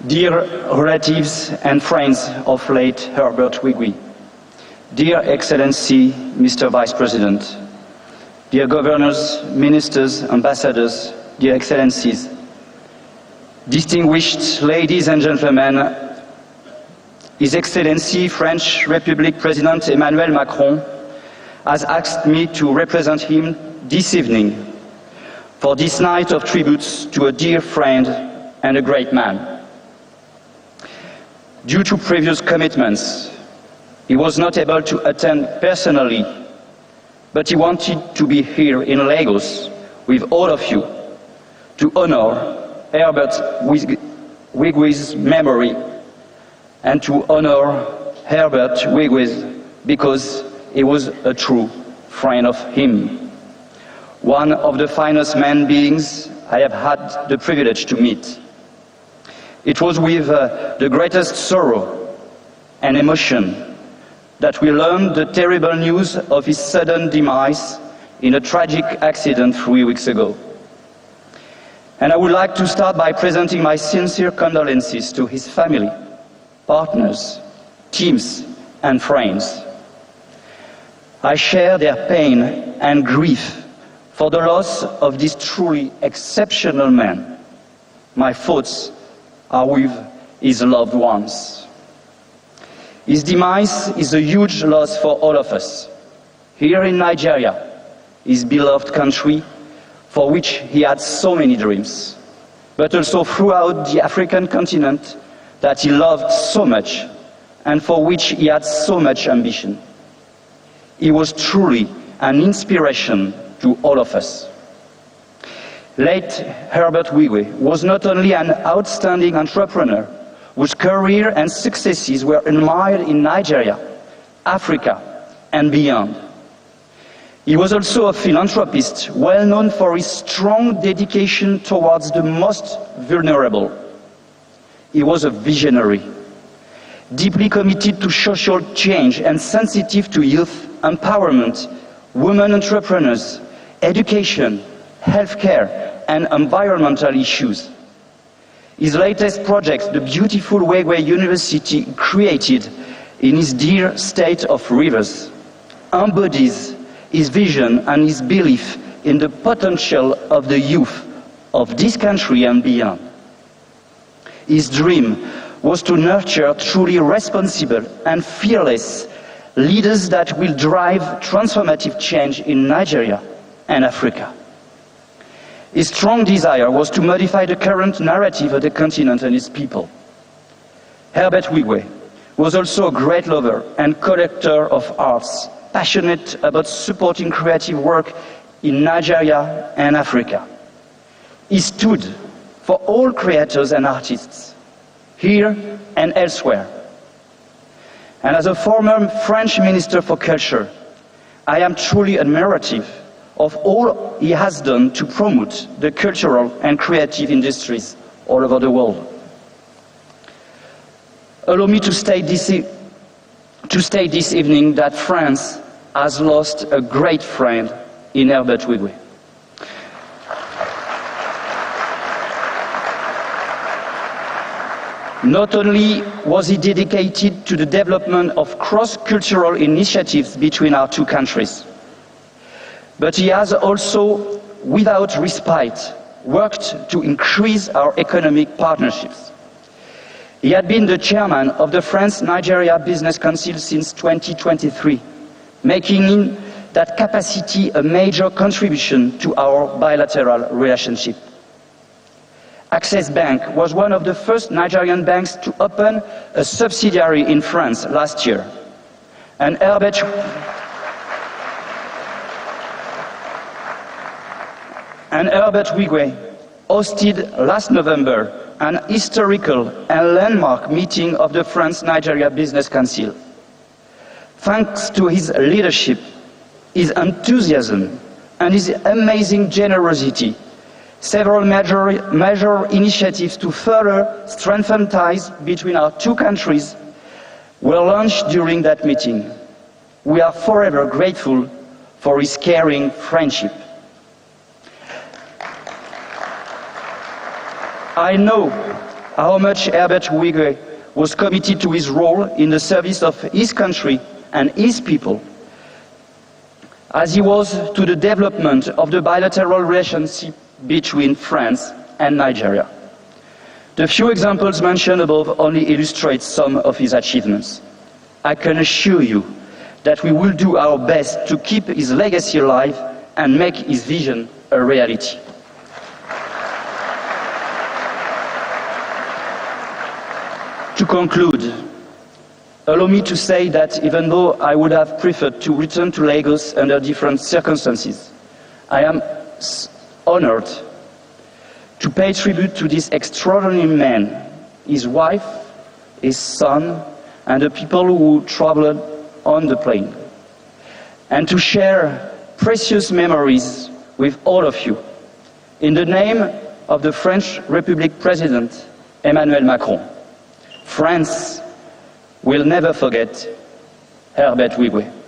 Dear relatives and friends of late Herbert Wigwe, dear Excellency, Mr. Vice President, dear governors, ministers, ambassadors, dear Excellencies, distinguished ladies and gentlemen, His Excellency French Republic President Emmanuel Macron has asked me to represent him this evening for this night of tributes to a dear friend and a great man. Due to previous commitments, he was not able to attend personally, but he wanted to be here in Lagos with all of you to honor Herbert Wigwe's memory and to honor Herbert Wigwe because he was a true friend of him. One of the finest human beings I have had the privilege to meet. It was with the greatest sorrow and emotion that we learned the terrible news of his sudden demise in a tragic accident 3 weeks ago. And I would like to start by presenting my sincere condolences to his family, partners, teams, and friends. I share their pain and grief for the loss of this truly exceptional man. My thoughts are with his loved ones. His demise is a huge loss for all of us. Here in Nigeria, his beloved country, for which he had so many dreams, but also throughout the African continent that he loved so much and for which he had so much ambition. He was truly an inspiration to all of us. Late Herbert Wigwe was not only an outstanding entrepreneur whose career and successes were admired in Nigeria, Africa, and beyond. He was also a philanthropist well known for his strong dedication towards the most vulnerable. He was a visionary, deeply committed to social change and sensitive to youth empowerment, women entrepreneurs, education, healthcare, and environmental issues. His latest project, the beautiful Wigwe University created in his dear state of Rivers, embodies his vision and his belief in the potential of the youth of this country and beyond. His dream was to nurture truly responsible and fearless leaders that will drive transformative change in Nigeria and Africa. His strong desire was to modify the current narrative of the continent and its people. Herbert Wigwe was also a great lover and collector of arts, passionate about supporting creative work in Nigeria and Africa. He stood for all creators and artists, here and elsewhere. And as a former French Minister for Culture, I am truly admirative of all he has done to promote the cultural and creative industries all over the world. Allow me to state this evening that France has lost a great friend in Herbert Wigwe. Not only was he dedicated to the development of cross-cultural initiatives between our two countries, but he has also, without respite, worked to increase our economic partnerships. He had been the chairman of the France-Nigeria Business Council since 2023, making in that capacity a major contribution to our bilateral relationship. Access Bank was one of the first Nigerian banks to open a subsidiary in France last year. And Herbert Wigwe hosted last November an historical and landmark meeting of the France-Nigeria Business Council. Thanks to his leadership, his enthusiasm, and his amazing generosity, several major initiatives to further strengthen ties between our two countries were launched during that meeting. We are forever grateful for his caring friendship. I how much Herbert Wigwe was committed to his role in the service of his country and his people, as he was to the development of the bilateral relationship between France and Nigeria. The few examples mentioned above only illustrate some of his achievements. I can assure you that we will do our best to keep his legacy alive and make his vision a reality. To conclude, allow me to say that even though I would have preferred to return to Lagos under different circumstances, I am honored to pay tribute to this extraordinary man, his wife, his son, and the people who traveled on the plane, and to share precious memories with all of you. In the name of the French Republic President, Emmanuel Macron, France will never forget Herbert Wigwe.